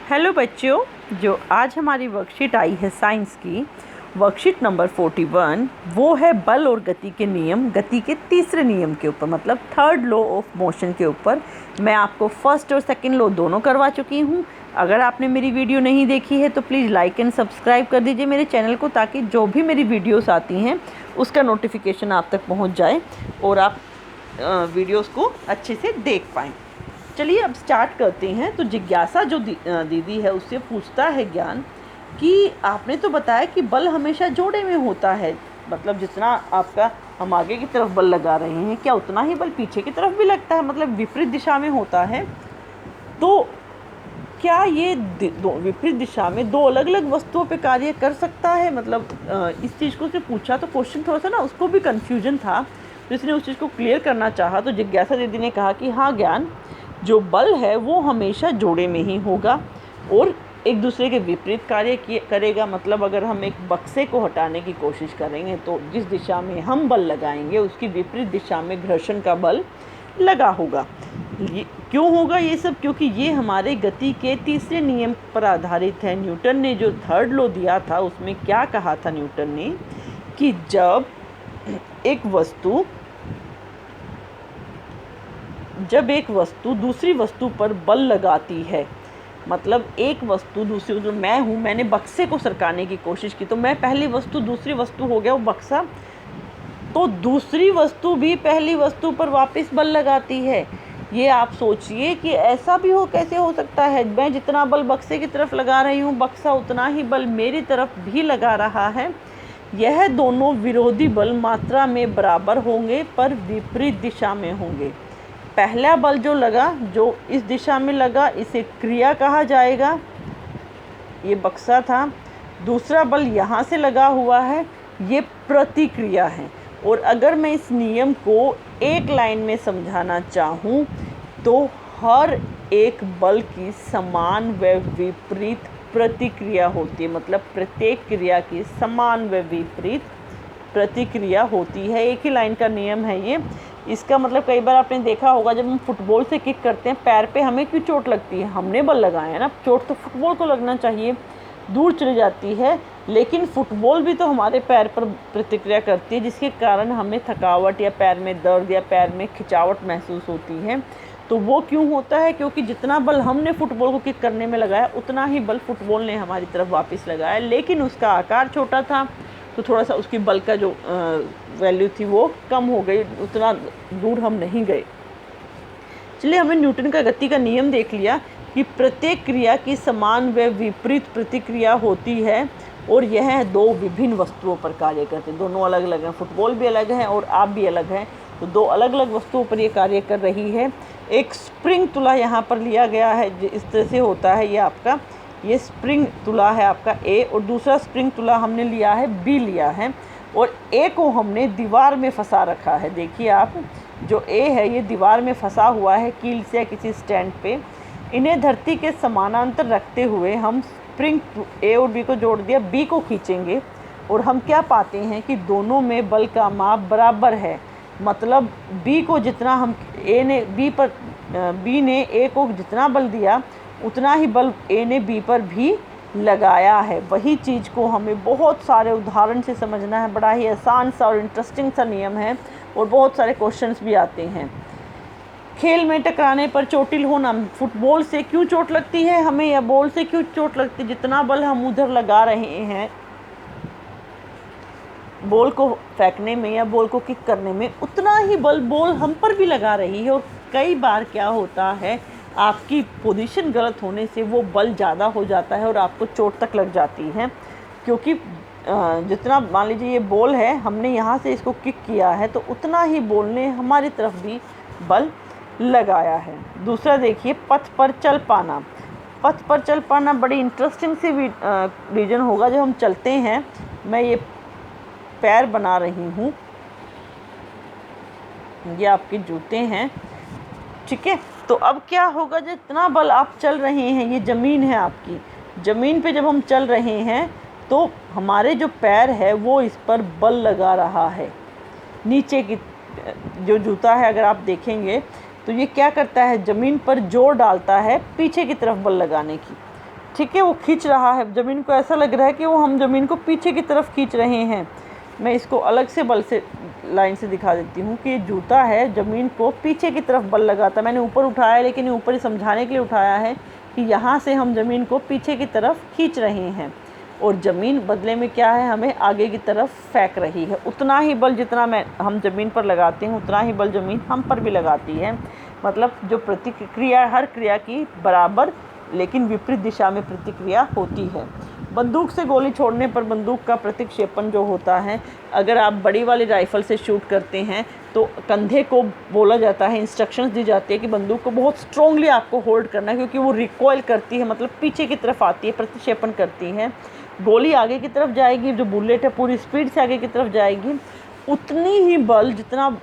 Hello बच्चों, जो आज हमारी वर्कशीट आई है साइंस की वर्कशीट नंबर 41, वो है बल और गति के नियम, गति के तीसरे नियम के ऊपर, मतलब थर्ड लॉ ऑफ मोशन के ऊपर। मैं आपको फर्स्ट और सेकंड लॉ दोनों करवा चुकी हूँ। अगर आपने मेरी वीडियो नहीं देखी है तो प्लीज़ लाइक एंड सब्सक्राइब कर दीजिए मेरे चैनल को, ताकि जो भी मेरी वीडियोस आती हैं उसका नोटिफिकेशन आप तक पहुँच जाए और आप वीडियोस को अच्छे से देख पाएँ। चलिए अब स्टार्ट करते हैं। तो जिज्ञासा जो दीदी है उससे पूछता है ज्ञान कि आपने तो बताया कि बल हमेशा जोड़े में होता है, मतलब जितना आपका हम आगे की तरफ बल लगा रहे हैं क्या उतना ही बल पीछे की तरफ भी लगता है, मतलब विपरीत दिशा में होता है। तो क्या ये विपरीत दिशा में दो अलग अलग वस्तुओं पे कार्य कर सकता है, मतलब इस चीज़ को उसने पूछा तो क्वेश्चन थोड़ा सा ना उसको भी कन्फ्यूजन था, तो इसने उस चीज़ को क्लियर करना चाहा। तो जिज्ञासा दीदी ने कहा कि हाँ ज्ञान, जो बल है वो हमेशा जोड़े में ही होगा और एक दूसरे के विपरीत कार्य करेगा। मतलब अगर हम एक बक्से को हटाने की कोशिश करेंगे तो जिस दिशा में हम बल लगाएंगे उसकी विपरीत दिशा में घर्षण का बल लगा होगा। ये क्यों होगा ये सब? क्योंकि ये हमारे गति के तीसरे नियम पर आधारित है। न्यूटन ने जो थर्ड लॉ दिया था उसमें क्या कहा था न्यूटन ने कि जब एक वस्तु दूसरी वस्तु पर बल लगाती है, मतलब एक वस्तु दूसरी, जो मैं हूँ, मैंने बक्से को सरकाने की कोशिश की तो मैं पहली वस्तु, दूसरी वस्तु हो गया वो बक्सा, तो दूसरी वस्तु भी पहली वस्तु पर वापस बल लगाती है। ये आप सोचिए कि ऐसा भी कैसे हो सकता है? मैं जितना बल बक्से की तरफ लगा रही हूँ बक्सा उतना ही बल मेरी तरफ भी लगा रहा है। यह दोनों विरोधी बल मात्रा में बराबर होंगे पर विपरीत दिशा में होंगे। पहला बल जो लगा, जो इस दिशा में लगा, इसे क्रिया कहा जाएगा, ये बक्सा था। दूसरा बल यहाँ से लगा हुआ है, ये प्रतिक्रिया है। और अगर मैं इस नियम को एक लाइन में समझाना चाहूँ तो हर एक बल की समान व विपरीत प्रतिक्रिया होती है, मतलब प्रत्येक क्रिया की समान व विपरीत प्रतिक्रिया होती है। एक ही लाइन का नियम है ये। इसका मतलब कई बार आपने देखा होगा जब हम फुटबॉल से किक करते हैं पैर पे हमें क्यों चोट लगती है? हमने बल लगाया है ना, चोट तो फुटबॉल को लगना चाहिए, दूर चली जाती है, लेकिन फुटबॉल भी तो हमारे पैर पर प्रतिक्रिया करती है जिसके कारण हमें थकावट या पैर में दर्द या पैर में खिंचावट महसूस होती है। तो वो क्यों होता है? क्योंकि जितना बल हमने फुटबॉल को किक करने में लगाया उतना ही बल फुटबॉल ने हमारी तरफ वापस लगाया, लेकिन उसका आकार छोटा था तो थोड़ा सा उसकी बल का जो वैल्यू थी वो कम हो गई, उतना दूर हम नहीं गए। चलिए, हमने न्यूटन का गति का नियम देख लिया कि प्रत्येक क्रिया की समान व विपरीत प्रतिक्रिया होती है और यह दो विभिन्न वस्तुओं पर कार्य करते हैं। दोनों अलग अलग हैं, फुटबॉल भी अलग है और आप भी अलग हैं, तो दो अलग अलग वस्तुओं पर ये कार्य कर रही है। एक स्प्रिंग तुला यहाँ पर लिया गया है, इस तरह से होता है, ये स्प्रिंग तुला है आपका ए, और दूसरा स्प्रिंग तुला हमने लिया है बी लिया है, और ए को हमने दीवार में फंसा रखा है। देखिए आप, जो ए है ये दीवार में फंसा हुआ है कील से या किसी स्टैंड पे। इन्हें धरती के समानांतर रखते हुए हम स्प्रिंग ए और बी को जोड़ दिया, बी को खींचेंगे और हम क्या पाते हैं कि दोनों में बल का माप बराबर है। मतलब बी को जितना हम बी ने ए को जितना बल दिया उतना ही बल ए ने बी पर भी लगाया है। वही चीज़ को हमें बहुत सारे उदाहरण से समझना है। बड़ा ही आसान सा और इंटरेस्टिंग सा नियम है और बहुत सारे क्वेश्चंस भी आते हैं। खेल में टकराने पर चोटिल होना, फुटबॉल से क्यों चोट लगती है हमें या बॉल से क्यों चोट लगती है? जितना बल हम उधर लगा रहे हैं बॉल को फेंकने में या बॉल को किक करने में, उतना ही बल बॉल हम पर भी लगा रही है। और कई बार क्या होता है, आपकी पोजीशन गलत होने से वो बल ज़्यादा हो जाता है और आपको चोट तक लग जाती है। क्योंकि जितना, मान लीजिए ये बॉल है, हमने यहाँ से इसको किक किया है तो उतना ही बॉल ने हमारी तरफ भी बल लगाया है। दूसरा देखिए, पथ पर चल पाना। पथ पर चल पाना बड़ी इंटरेस्टिंग सी रीजन होगा जब हम चलते हैं। मैं ये पैर बना रही हूँ, ये आपके जूते हैं, ठीक है। तो अब क्या होगा, जितना बल आप चल रहे हैं, ये ज़मीन है आपकी, ज़मीन पे जब हम चल रहे हैं तो हमारे जो पैर है वो इस पर बल लगा रहा है। नीचे की जो जूता है अगर आप देखेंगे तो ये क्या करता है, ज़मीन पर जोर डालता है पीछे की तरफ बल लगाने की। ठीक है, वो खींच रहा है ज़मीन को, ऐसा लग रहा है कि वो हम ज़मीन को पीछे की तरफ खींच रहे हैं। मैं इसको अलग से बल से लाइन से दिखा देती हूँ कि ये जूता है ज़मीन को पीछे की तरफ बल लगाता है। मैंने ऊपर उठाया है, लेकिन ऊपर ही समझाने के लिए उठाया है कि यहाँ से हम ज़मीन को पीछे की तरफ खींच रहे हैं और ज़मीन बदले में क्या है, हमें आगे की तरफ फेंक रही है। उतना ही बल जितना हम ज़मीन पर लगाते हैं, उतना ही बल ज़मीन हम पर भी लगाती है। मतलब जो प्रतिक्रिया, हर क्रिया की बराबर लेकिन विपरीत दिशा में प्रतिक्रिया होती है। बंदूक से गोली छोड़ने पर बंदूक का प्रतिक्षेपण जो होता है, अगर आप बड़ी वाली राइफ़ल से शूट करते हैं तो कंधे को बोला जाता है, इंस्ट्रक्शंस दी जाती है कि बंदूक को बहुत स्ट्रॉन्गली आपको होल्ड करना है, क्योंकि वो रिकॉइल करती है, मतलब पीछे की तरफ आती है, प्रतिक्षेपण करती है। गोली आगे की तरफ जाएगी, जो बुलेट है पूरी स्पीड से आगे की तरफ जाएगी, उतनी ही बल, जितना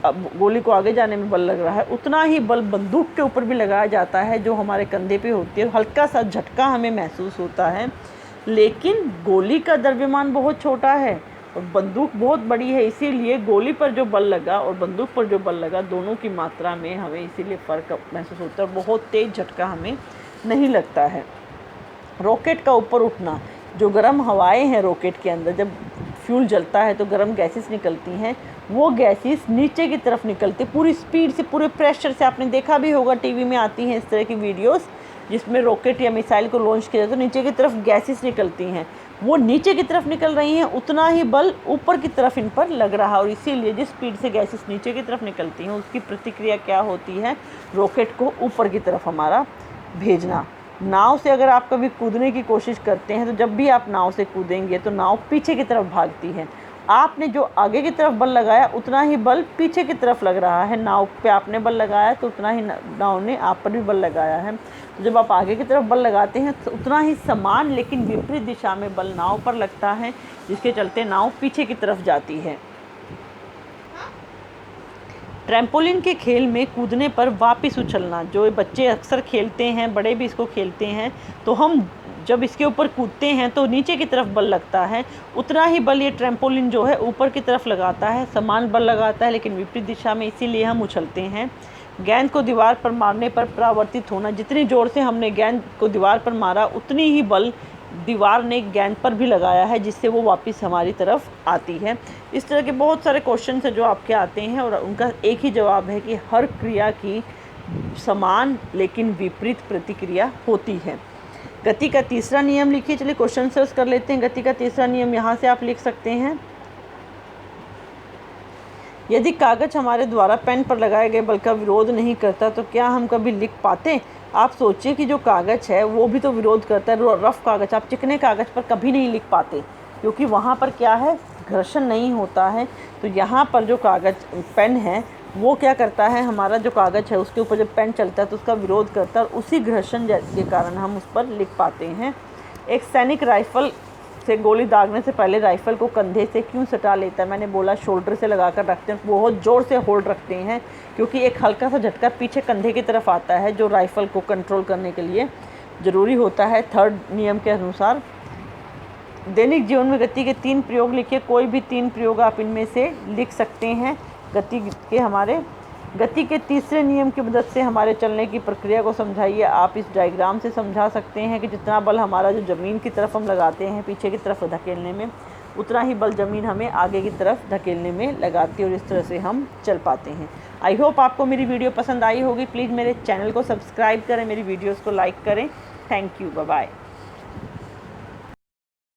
गोली को आगे जाने में बल लग रहा है, उतना ही बल बंदूक के ऊपर भी लगाया जाता है, जो हमारे कंधे पे होती है। हल्का सा झटका हमें महसूस होता है, लेकिन गोली का द्रव्यमान बहुत छोटा है और बंदूक बहुत बड़ी है, इसीलिए गोली पर जो बल लगा और बंदूक पर जो बल लगा, दोनों की मात्रा में हमें इसीलिए फ़र्क महसूस होता है, बहुत तेज़ झटका हमें नहीं लगता है। रॉकेट का ऊपर उठना, जो गर्म हवाएं हैं रॉकेट के अंदर, जब फ्यूल जलता है तो गर्म गैसेस निकलती हैं, वो गैसेस नीचे की तरफ निकलती पूरी स्पीड से, पूरे प्रेशर से। आपने देखा भी होगा, टीवी में आती हैं इस तरह की वीडियोस जिसमें रॉकेट या मिसाइल को लॉन्च किया जाता है तो नीचे की तरफ गैसेस निकलती हैं, वो नीचे की तरफ निकल रही हैं, उतना ही बल ऊपर की तरफ इन पर लग रहा है। और इसीलिए जिस स्पीड से गैसेस नीचे की तरफ निकलती हैं, उसकी प्रतिक्रिया क्या होती है, रॉकेट को ऊपर की तरफ हमारा भेजना। नाव से अगर आप कभी कूदने की कोशिश करते हैं तो जब भी आप नाव से कूदेंगे तो नाव पीछे की तरफ भागती है। आपने जो आगे की तरफ बल लगाया, उतना ही बल पीछे की तरफ लग रहा है। नाव पे आपने बल लगाया तो उतना ही नाव ने आप पर भी बल लगाया है। तो जब आप आगे की तरफ बल लगाते हैं तो उतना ही समान लेकिन विपरीत दिशा में बल नाव पर लगता है, जिसके चलते नाव पीछे की तरफ जाती है। ट्रैम्पोलिन के खेल में कूदने पर वापस उछलना, जो बच्चे अक्सर खेलते हैं, बड़े भी इसको खेलते हैं, तो हम जब इसके ऊपर कूदते हैं तो नीचे की तरफ बल लगता है, उतना ही बल ये ट्रैम्पोलिन जो है ऊपर की तरफ लगाता है, समान बल लगाता है लेकिन विपरीत दिशा में, इसीलिए हम उछलते हैं। गेंद को दीवार पर मारने पर परावर्तित होना, जितनी ज़ोर से हमने गेंद को दीवार पर मारा, उतनी ही बल दीवार ने गेंद पर भी लगाया है, जिससे वो वापस हमारी तरफ आती है। इस तरह के बहुत सारे क्वेश्चन हैं जो आपके आते हैं और उनका एक ही जवाब है कि हर क्रिया की समान लेकिन विपरीत प्रतिक्रिया होती है। गति का तीसरा नियम लिखिए। चलिए क्वेश्चन सर्च कर लेते हैं। गति का तीसरा नियम यहाँ से आप लिख सकते हैं। यदि कागज हमारे द्वारा पेन पर लगाए गए बल का विरोध नहीं करता तो क्या हम कभी लिख पाते? आप सोचिए कि जो कागज़ है वो भी तो विरोध करता है। रफ़ कागज़, आप चिकने कागज़ पर कभी नहीं लिख पाते, क्योंकि वहाँ पर क्या है, घर्षण नहीं होता है। तो यहाँ पर जो कागज़ पेन है वो क्या करता है, हमारा जो कागज़ है उसके ऊपर जब पेन चलता है तो उसका विरोध करता है और उसी घर्षण के कारण हम उस पर लिख पाते हैं। एक सैनिक राइफ़ल से गोली दागने से पहले राइफ़ल को कंधे से क्यों सटा लेता है? मैंने बोला शोल्डर से लगा कर रखते हैं, बहुत ज़ोर से होल्ड रखते हैं, क्योंकि एक हल्का सा झटका पीछे कंधे की तरफ आता है जो राइफ़ल को कंट्रोल करने के लिए ज़रूरी होता है, थर्ड नियम के अनुसार। दैनिक जीवन में गति के 3 प्रयोग लिखिए। कोई भी 3 प्रयोग आप इनमें से लिख सकते हैं। गति के तीसरे नियम की मदद से हमारे चलने की प्रक्रिया को समझाइए। आप इस डायग्राम से समझा सकते हैं कि जितना बल हमारा जो ज़मीन की तरफ हम लगाते हैं पीछे की तरफ धकेलने में, उतना ही बल ज़मीन हमें आगे की तरफ धकेलने में लगाती है और इस तरह से हम चल पाते हैं। आई होप आपको मेरी वीडियो पसंद आई होगी। प्लीज़ मेरे चैनल को सब्सक्राइब करें, मेरी वीडियोज़ को लाइक करें। Thank you, bye bye.